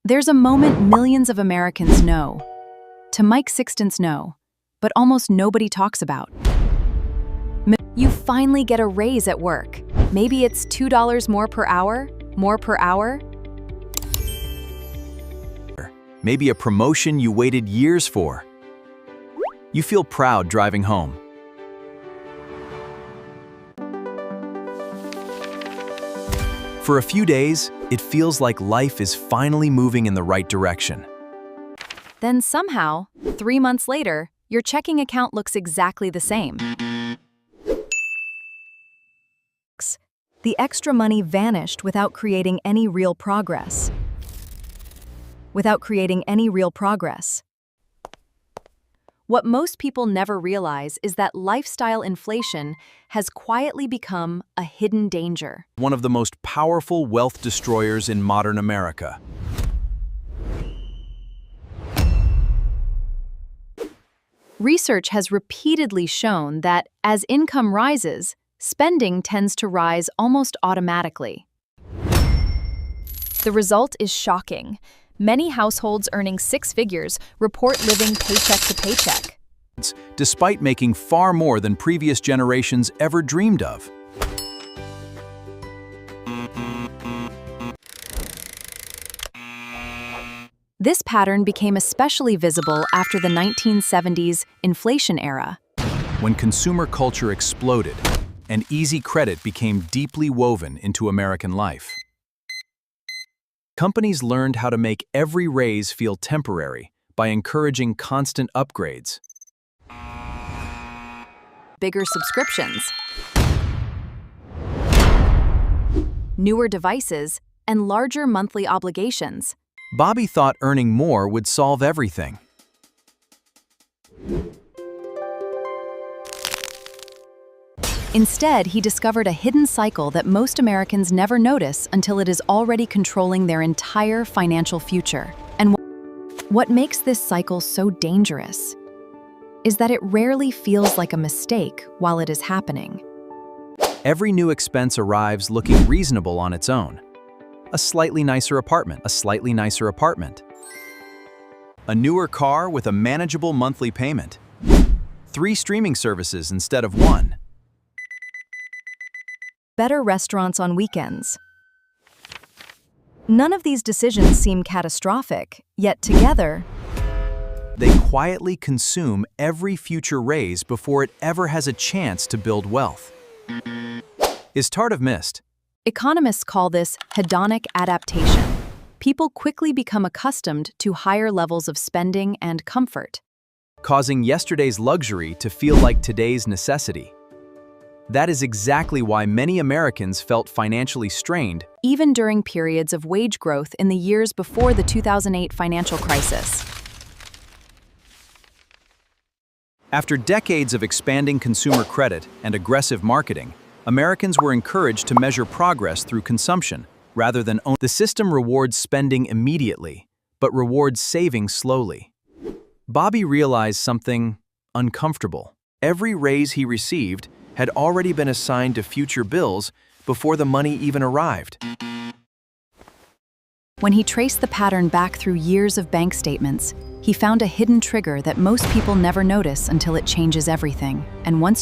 There's a moment millions of Americans know. To Mike Sixton's know, but almost nobody talks about. You finally get a raise at work. Maybe it's $2 more per hour? Maybe a promotion you waited years for. You feel proud driving home. For a few days, it feels like life is finally moving in the right direction. Then somehow, 3 months later, your checking account looks exactly the same. The extra money vanished without creating any real progress. What most people never realize is that lifestyle inflation has quietly become a hidden danger. One of the most powerful wealth destroyers in modern America. Research has repeatedly shown that as income rises, spending tends to rise almost automatically. The result is shocking. Many households earning 6 figures report living paycheck to paycheck, despite making far more than previous generations ever dreamed of. This pattern became especially visible after the 1970s inflation era, when consumer culture exploded and easy credit became deeply woven into American life. Companies learned how to make every raise feel temporary by encouraging constant upgrades. Bigger subscriptions, newer devices, and larger monthly obligations. Bobby thought earning more would solve everything. Instead, he discovered a hidden cycle that most Americans never notice until it is already controlling their entire financial future. And what makes this cycle so dangerous is that it rarely feels like a mistake while it is happening. Every new expense arrives looking reasonable on its own. A slightly nicer apartment, a newer car with a manageable monthly payment, 3 streaming services instead of 1. Better restaurants on weekends. None of these decisions seem catastrophic, yet together, they quietly consume every future raise before it ever has a chance to build wealth. Is Tardif missed? Economists call this hedonic adaptation. People quickly become accustomed to higher levels of spending and comfort, causing yesterday's luxury to feel like today's necessity. That is exactly why many Americans felt financially strained, even during periods of wage growth in the years before the 2008 financial crisis. After decades of expanding consumer credit and aggressive marketing, Americans were encouraged to measure progress through consumption rather than own. The system rewards spending immediately, but rewards saving slowly. Bobby realized something uncomfortable. Every raise he received had already been assigned to future bills before the money even arrived. When he traced the pattern back through years of bank statements, he found a hidden trigger that most people never notice until it changes everything. And once you